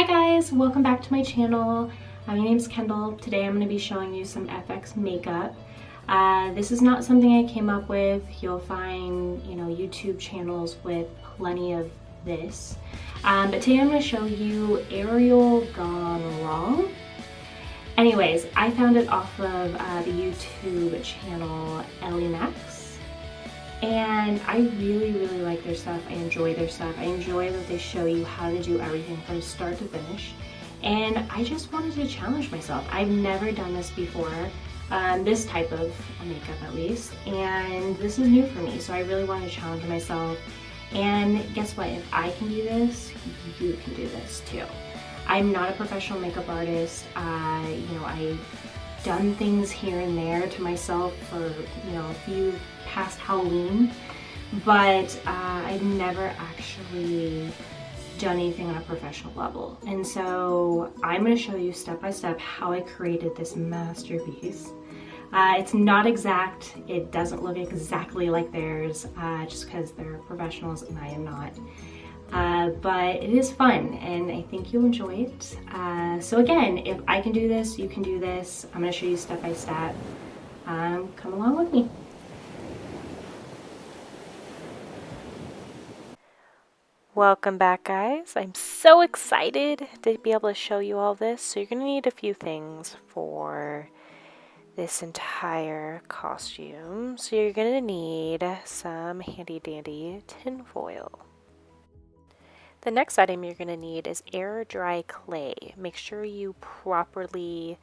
Hi guys, welcome back to my channel. My name's Kendall. Today I'm going to be showing you some FX makeup. This is not something I came up with. You'll find, YouTube channels with plenty of this. But today I'm going to show you Ariel Gone Wrong. Anyways, I found it off of the YouTube channel Ellie Max. And I really like their stuff. I enjoy their stuff. I enjoy that they show you how to do everything from start to finish. And I just wanted to challenge myself. I've never done this before, this type of makeup at least, and this is new for me, so I really wanted to challenge myself. And guess what? If I can do this, you can do this too. I'm not a professional makeup artist. I've done things here and there to myself for a few past Halloween, but I've never actually done anything on a professional level. And so I'm going to show you step by step how I created this masterpiece. It's not exact. It doesn't look exactly like theirs, just because they're professionals and I am not. But it is fun and I think you'll enjoy it. So again, if I can do this, you can do this. I'm going to show you step by step. Come along with me. Welcome back, guys. I'm so excited to be able to show you all this. So you're going to need a few things for this entire costume. So you're going to need some handy dandy tinfoil. The next item you're going to need is air dry clay. Make sure you properly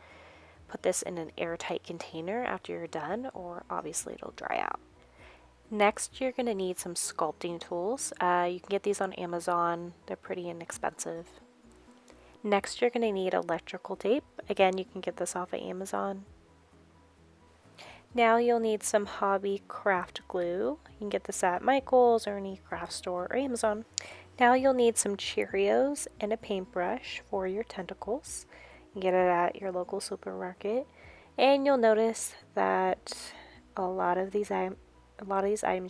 put this in an airtight container after you're done, or obviously it'll dry out. Next, you're going to need some sculpting tools. You can get these on Amazon. They're pretty inexpensive. Next, you're going to need electrical tape. Again, you can get this off of Amazon. Now you'll need some hobby craft glue. You can get this at Michael's or any craft store or Amazon. Now you'll need some Cheerios and a paintbrush for your tentacles. You can get it at your local supermarket. And you'll notice that a lot of these items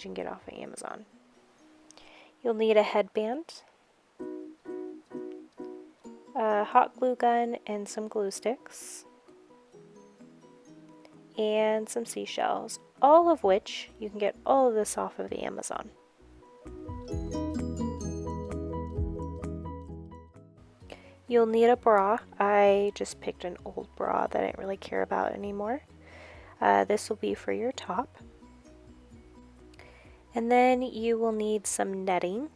you can get off of Amazon. You'll need a headband, a hot glue gun, and some glue sticks, and some seashells, all of which you can get all of this off of the Amazon. You'll need a bra. I just picked an old bra that I didn't really care about anymore. This will be for your top. And then you will need some netting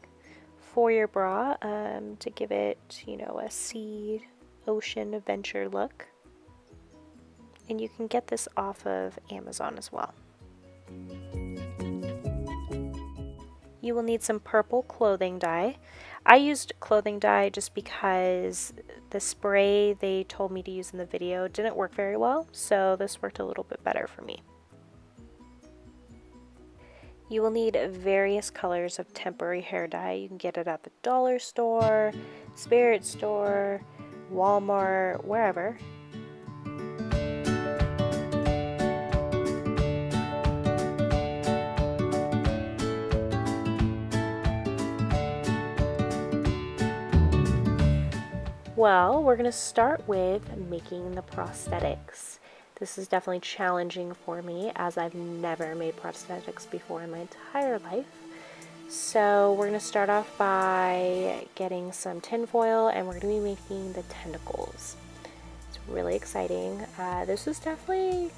for your bra to give it, a sea, ocean, adventure look. And you can get this off of Amazon as well. You will need some purple clothing dye. I used clothing dye just because the spray they told me to use in the video didn't work very well, so this worked a little bit better for me. You will need various colors of temporary hair dye. You can get it at the dollar store, spirit store, Walmart, wherever. Well, we're going to start with making the prosthetics. This is definitely challenging for me as I've never made prosthetics before in my entire life. So we're going to start off by getting some tinfoil and we're going to be making the tentacles. It's really exciting. This is definitely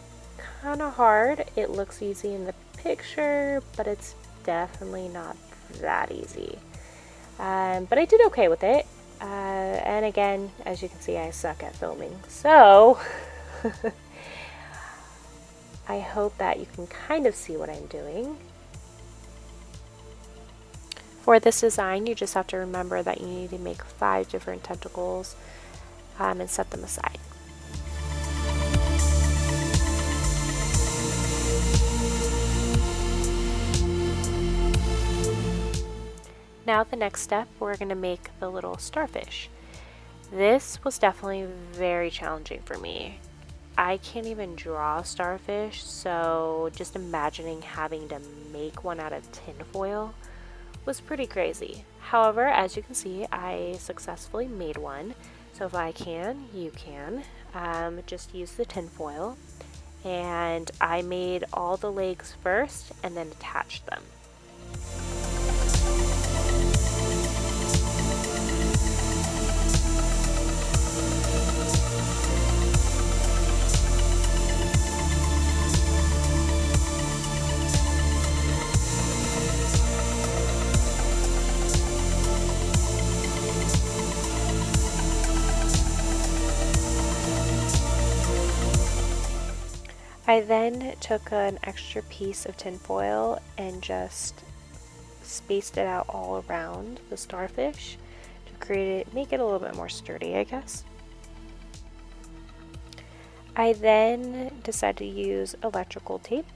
kind of hard. It looks easy in the picture, but it's definitely not that easy. But I did okay with it. And again, as you can see, I suck at filming. So I hope that you can kind of see what I'm doing. For this design, you just have to remember that you need to make 5 different tentacles and set them aside. Now the next step, we're going to make the little starfish. This was definitely very challenging for me. I can't even draw starfish, so just imagining having to make one out of tinfoil was pretty crazy. However, as you can see, I successfully made one. So if I can, you can. Just use the tin foil. And I made all the legs first and then attached them. I then took an extra piece of tin foil and just spaced it out all around the starfish to make it a little bit more sturdy, I guess. I then decided to use electrical tape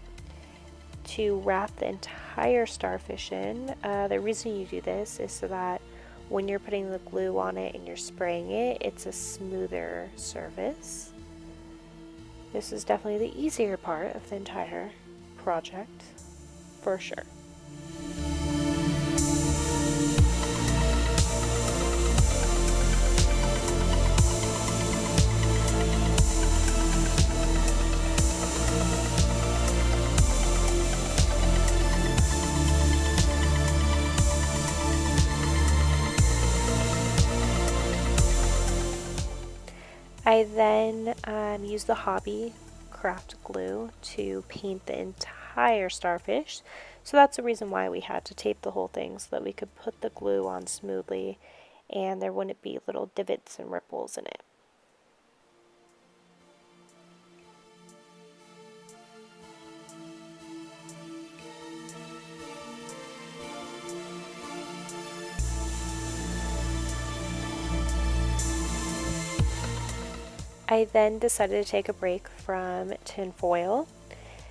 to wrap the entire starfish in. The reason you do this is so that when you're putting the glue on it and you're spraying it, it's a smoother surface. This is definitely the easier part of the entire project, for sure. I then used the Hobby Craft glue to paint the entire starfish. So that's the reason why we had to tape the whole thing, so that we could put the glue on smoothly and there wouldn't be little divots and ripples in it. I then decided to take a break from tin foil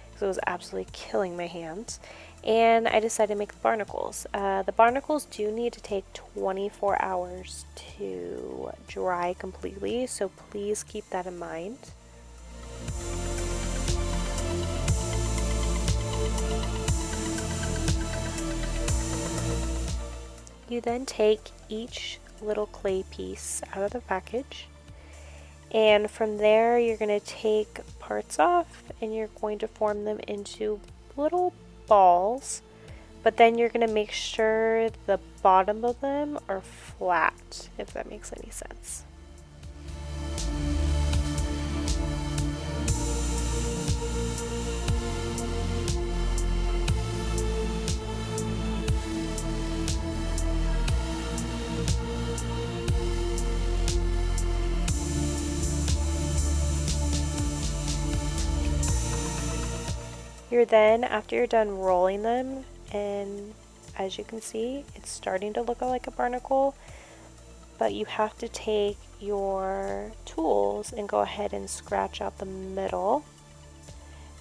because it was absolutely killing my hands, and I decided to make the barnacles. The barnacles do need to take 24 hours to dry completely, so please keep that in mind. You then take each little clay piece out of the package, and from there you're going to take parts off and you're going to form them into little balls, but then you're going to make sure the bottom of them are flat, if that makes any sense. After you're done rolling them, and as you can see, it's starting to look like a barnacle, but you have to take your tools and go ahead and scratch out the middle.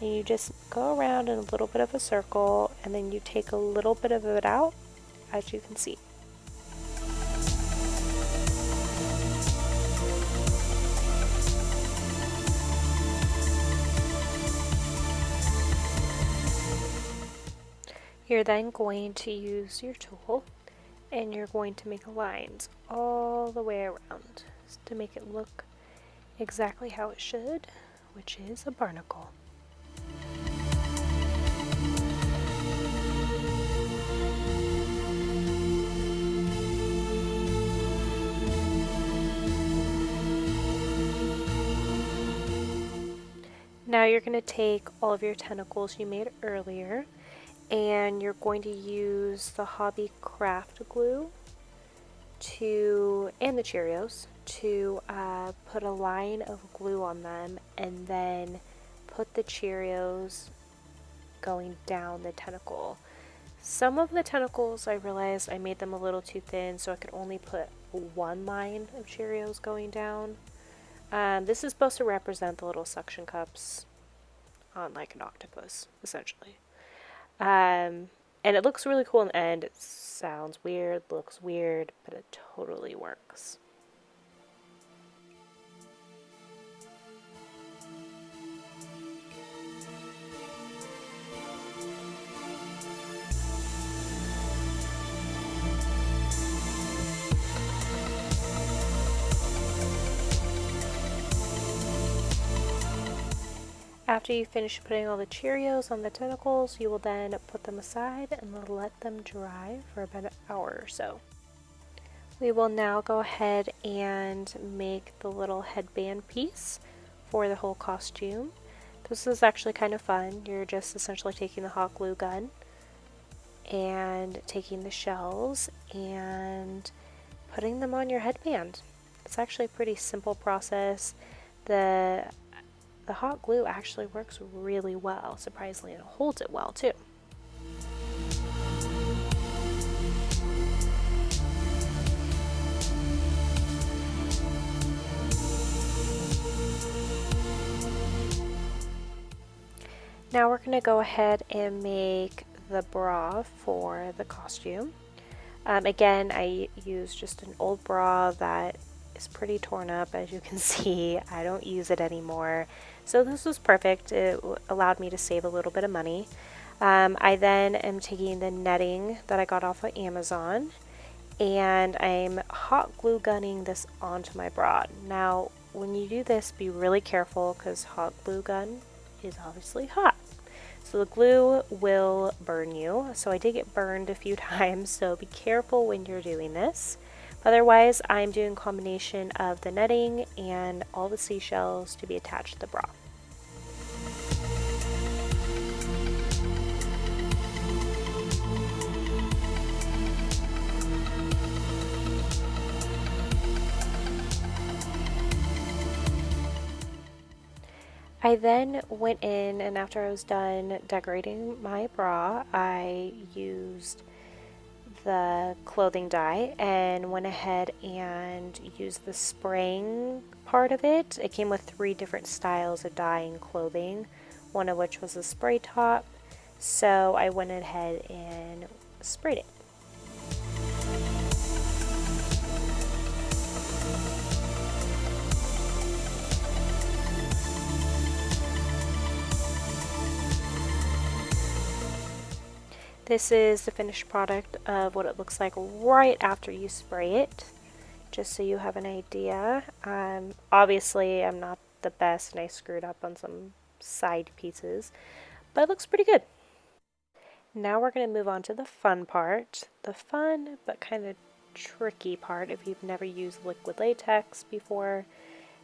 And you just go around in a little bit of a circle, and then you take a little bit of it out, as you can see. You're then going to use your tool and you're going to make lines all the way around to make it look exactly how it should, which is a barnacle. Now you're going to take all of your tentacles you made earlier, and you're going to use the Hobby Craft glue and the Cheerios to put a line of glue on them, and then put the Cheerios going down the tentacle. Some of the tentacles, I realized I made them a little too thin, so I could only put one line of Cheerios going down. This is supposed to represent the little suction cups on like an octopus, essentially. And it looks really cool in the end. It sounds weird, looks weird, but it totally works. After you finish putting all the Cheerios on the tentacles, you will then put them aside and let them dry for about an hour or so. We will now go ahead and make the little headband piece for the whole costume. This is actually kind of fun. You're just essentially taking the hot glue gun and taking the shells and putting them on your headband. It's actually a pretty simple process. The hot glue actually works really well, surprisingly, and it holds it well too. Now we're going to go ahead and make the bra for the costume. Again, I use just an old bra that is pretty torn up, as you can see. I don't use it anymore. So this was perfect. It allowed me to save a little bit of money. I then am taking the netting that I got off of Amazon, and I'm hot glue gunning this onto my bra. Now, when you do this, be really careful because hot glue gun is obviously hot. So the glue will burn you. So I did get burned a few times, so be careful when you're doing this. Otherwise, I'm doing a combination of the netting and all the seashells to be attached to the bra. I then went in, and after I was done decorating my bra, I used the clothing dye and went ahead and used the spraying part of it. It came with 3 different styles of dyeing clothing, one of which was a spray top, so I went ahead and sprayed it. This is the finished product of what it looks like right after you spray it, just so you have an idea. Obviously, I'm not the best and I screwed up on some side pieces, but it looks pretty good. Now we're going to move on to the fun part. The fun but kind of tricky part if you've never used liquid latex before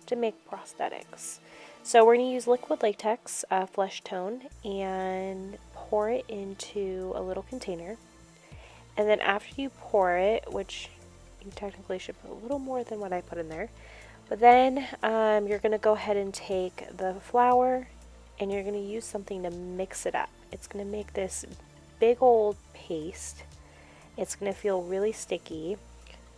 to make prosthetics. So we're going to use liquid latex, flesh tone, and pour it into a little container. And then after you pour it, which you technically should put a little more than what I put in there, but then you're going to go ahead and take the flour and you're going to use something to mix it up. It's going to make this big old paste. It's going to feel really sticky.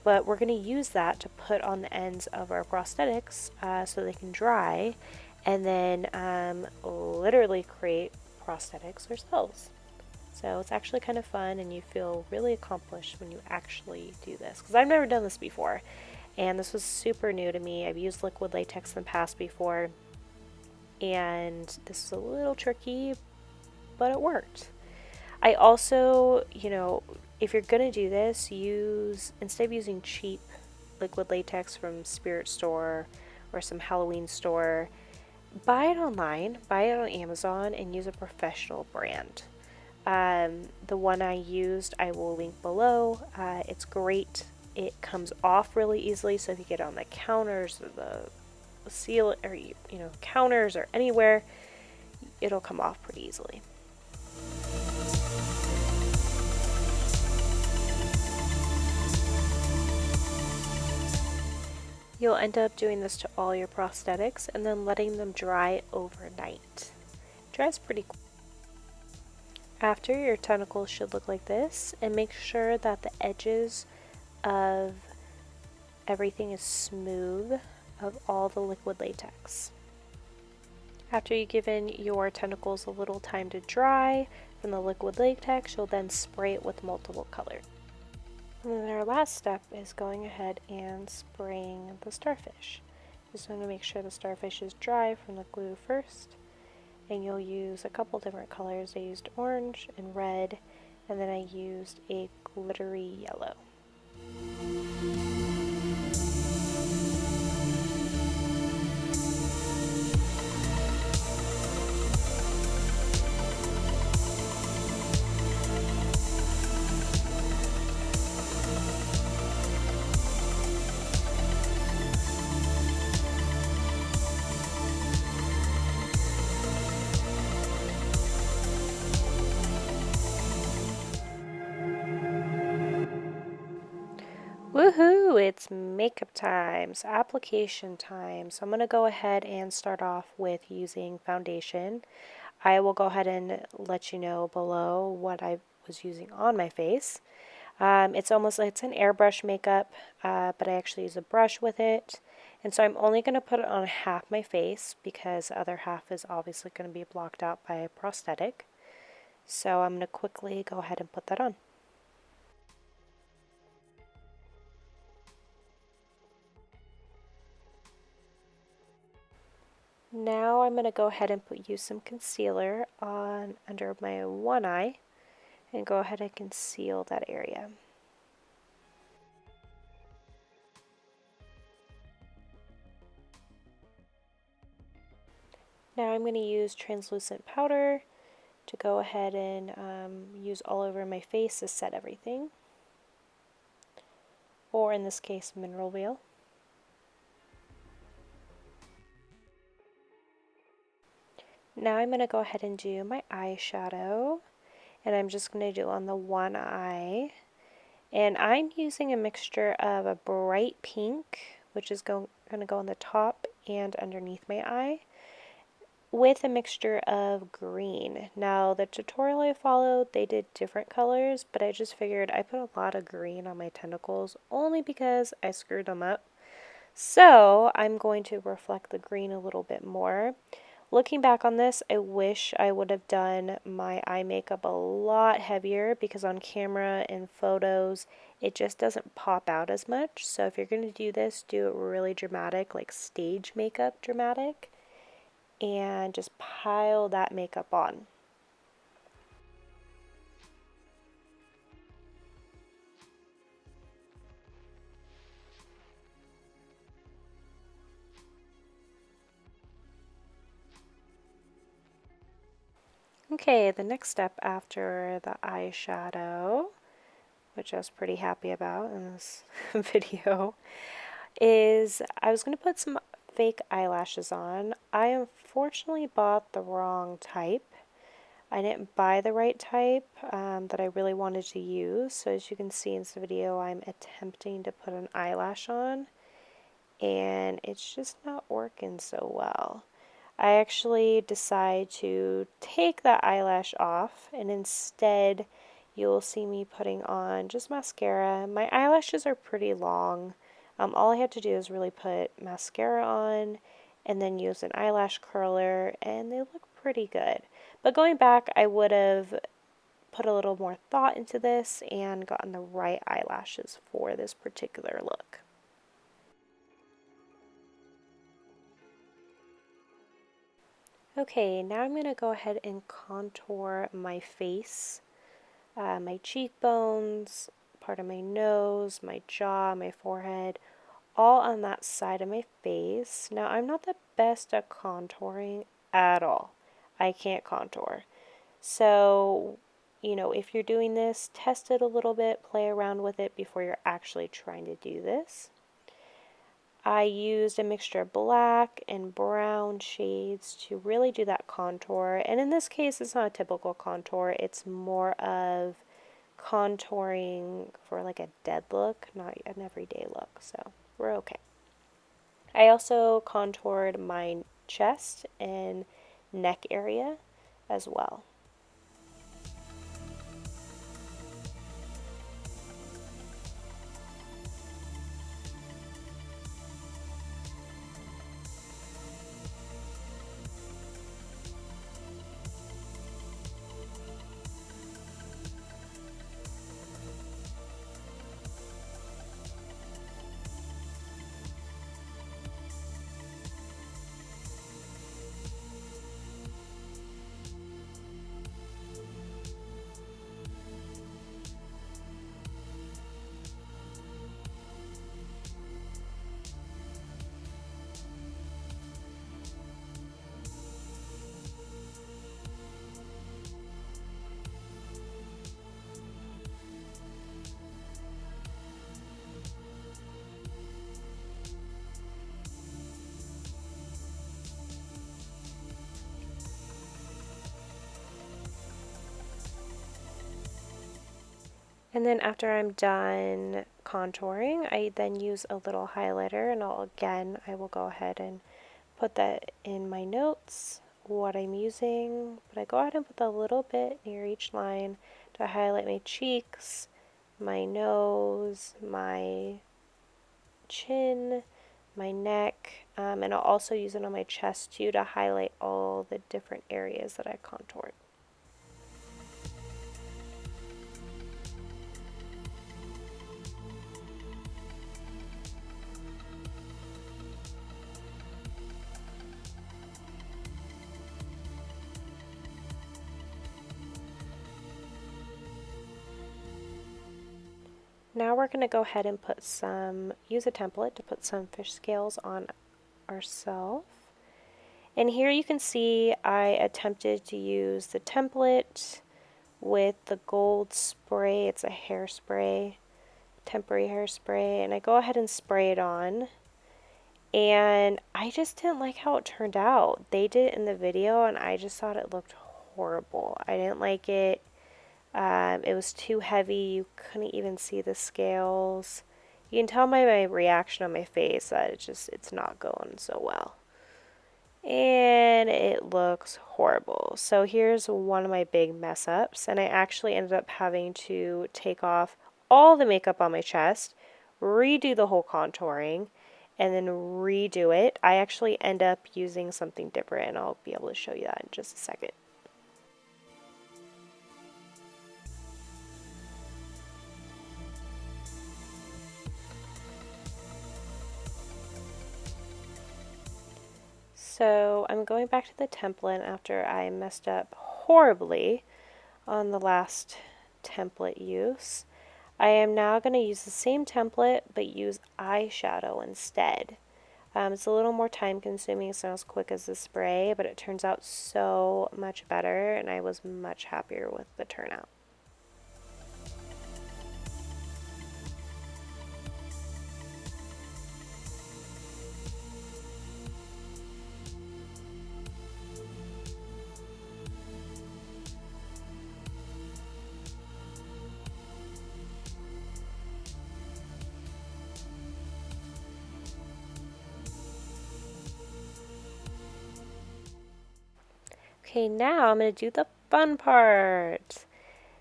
But we're going to use that to put on the ends of our prosthetics so they can dry, and then literally create prosthetics ourselves. So it's actually kind of fun, and you feel really accomplished when you actually do this. Because I've never done this before, and this was super new to me. I've used liquid latex in the past before, and this is a little tricky, but it worked. I also, if you're going to do this, instead of using cheap liquid latex from Spirit Store or some Halloween store, buy it online, buy it on Amazon, and use a professional brand. The one I used, I will link below. It's great. It comes off really easily, so if you get it on the counters or the seal, or counters or anywhere, it'll come off pretty easily. You'll end up doing this to all your prosthetics and then letting them dry overnight. It dries pretty quick. After, your tentacles should look like this, and make sure that the edges of everything is smooth of all the liquid latex. After you've given your tentacles a little time to dry from the liquid latex, you'll then spray it with multiple colors. And then our last step is going ahead and spraying the starfish. Just want to make sure the starfish is dry from the glue first. And you'll use a couple different colors. I used orange and red, and then I used a glittery yellow. it's makeup time, so application time. So I'm going to go ahead and start off with using foundation. I will go ahead and let you know below what I was using on my face. It's almost like it's an airbrush makeup, but I actually use a brush with it. And so I'm only going to put it on half my face because the other half is obviously going to be blocked out by a prosthetic. So I'm going to quickly go ahead and put that on. Now I'm going to go ahead and use some concealer on under my one eye and go ahead and conceal that area. Now I'm going to use translucent powder to go ahead and use all over my face to set everything, or in this case mineral wheel. Now I'm going to go ahead and do my eyeshadow, and I'm just going to do on the one eye, and I'm using a mixture of a bright pink, which is going to go on the top and underneath my eye, with a mixture of green. Now the tutorial I followed, they did different colors, but I just figured I put a lot of green on my tentacles only because I screwed them up. So I'm going to reflect the green a little bit more. Looking back on this, I wish I would have done my eye makeup a lot heavier because on camera and photos, it just doesn't pop out as much. So if you're going to do this, do it really dramatic, like stage makeup dramatic, and just pile that makeup on. Okay, the next step after the eyeshadow, which I was pretty happy about in this video, is I was going to put some fake eyelashes on. I unfortunately bought the wrong type. I didn't buy the right type that I really wanted to use. So as you can see in this video, I'm attempting to put an eyelash on, and it's just not working so well. I actually decide to take that eyelash off, and instead you'll see me putting on just mascara. My eyelashes are pretty long. All I have to do is really put mascara on and then use an eyelash curler, and they look pretty good. But going back, I would have put a little more thought into this and gotten the right eyelashes for this particular look. Okay, now I'm going to go ahead and contour my face, my cheekbones, part of my nose, my jaw, my forehead, all on that side of my face. Now, I'm not the best at contouring at all. I can't contour. So, if you're doing this, test it a little bit, play around with it before you're actually trying to do this. I used a mixture of black and brown shades to really do that contour. And in this case, it's not a typical contour. It's more of contouring for like a dead look, not an everyday look. So we're okay. I also contoured my chest and neck area as well. And then after I'm done contouring, I then use a little highlighter, and I will go ahead and put that in my notes, what I'm using, but I go ahead and put a little bit near each line to highlight my cheeks, my nose, my chin, my neck, and I'll also use it on my chest too to highlight all the different areas that I contoured. Now we're going to go ahead and use a template to put some fish scales on ourselves. And here you can see I attempted to use the template with the gold spray. It's a hairspray, temporary hairspray, and I go ahead and spray it on. And I just didn't like how it turned out. They did it in the video, and I just thought it looked horrible. I didn't like it. It was too heavy. You couldn't even see the scales. You can tell by my reaction on my face that it's not going so well. And it looks horrible. So here's one of my big mess ups, and I actually ended up having to take off all the makeup on my chest, redo the whole contouring, and then redo it. I actually end up using something different, and I'll be able to show you that in just a second. So I'm going back to the template after I messed up horribly on the last template use. I am now going to use the same template but use eyeshadow instead. It's a little more time consuming, it's not as quick as the spray, but it turns out so much better, and I was much happier with the turnout. Okay, now I'm going to do the fun part.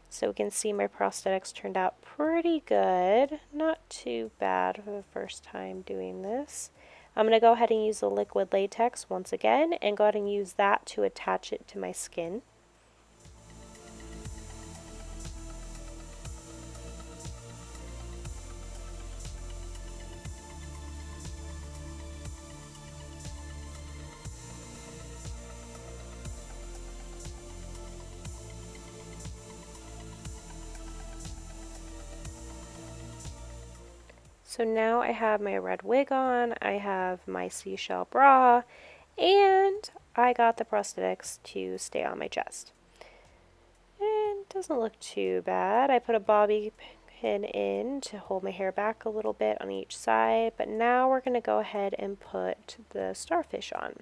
So we can see my prosthetics turned out pretty good. Not too bad for the first time doing this. I'm going to go ahead and use the liquid latex once again and go ahead and use that to attach it to my skin. So now I have my red wig on, I have my seashell bra, and I got the prosthetics to stay on my chest. And it doesn't look too bad. I put a bobby pin in to hold my hair back a little bit on each side, but now we're going to go ahead and put the starfish on.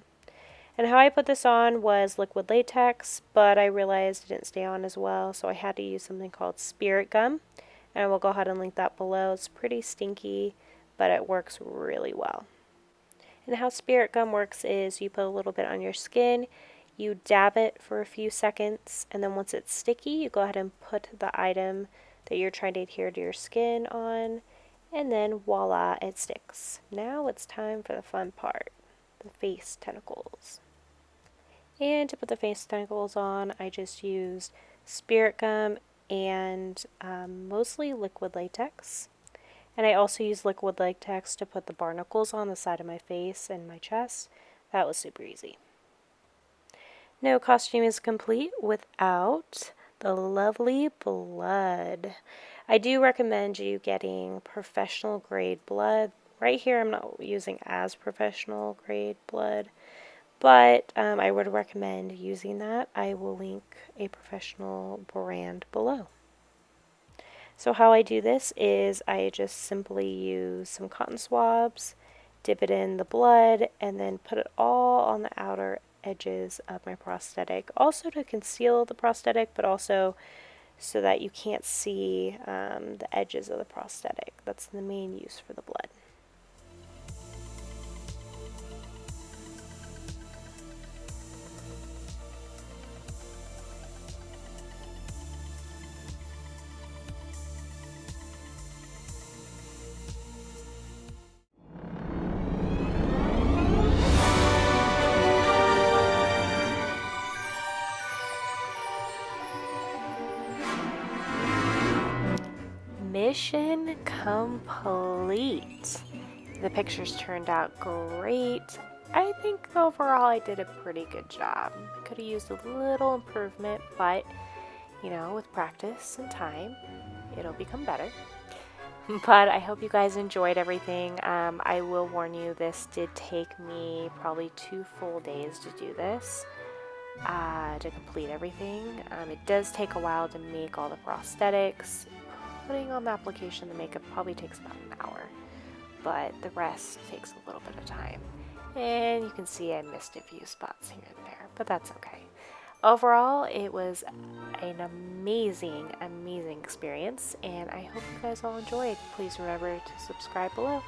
And how I put this on was liquid latex, but I realized it didn't stay on as well, so I had to use something called spirit gum. And we'll go ahead and link that below. It's pretty stinky, but it works really well. And how spirit gum works is you put a little bit on your skin, you dab it for a few seconds, and then once it's sticky, you go ahead and put the item that you're trying to adhere to your skin on, and then voila, it sticks. Now it's time for the fun part, the face tentacles. And to put the face tentacles on, I just used spirit gum and mostly liquid latex. And I also used liquid latex to put the barnacles on the side of my face and my chest. That was super easy. No costume is complete without the lovely blood. I do recommend you getting professional grade blood. Right here I'm not using as professional grade blood, but I would recommend using that. I will link a professional brand below. So how I do this is I just simply use some cotton swabs, dip it in the blood, and then put it all on the outer edges of my prosthetic. Also to conceal the prosthetic, but also so that you can't see the edges of the prosthetic. That's the main use for the blood. Mission complete. The pictures turned out great. I think overall I did a pretty good job. I could have used a little improvement, but you know, with practice and time, it'll become better. But I hope you guys enjoyed everything. I will warn you, this did take me probably 2 full days to do this, to complete everything. It does take a while to make all the prosthetics. Putting on the application, the makeup probably takes about an hour, but the rest takes a little bit of time. And you can see I missed a few spots here and there, but that's okay. Overall, it was an amazing experience, and I hope you guys all enjoyed. Please remember to subscribe below.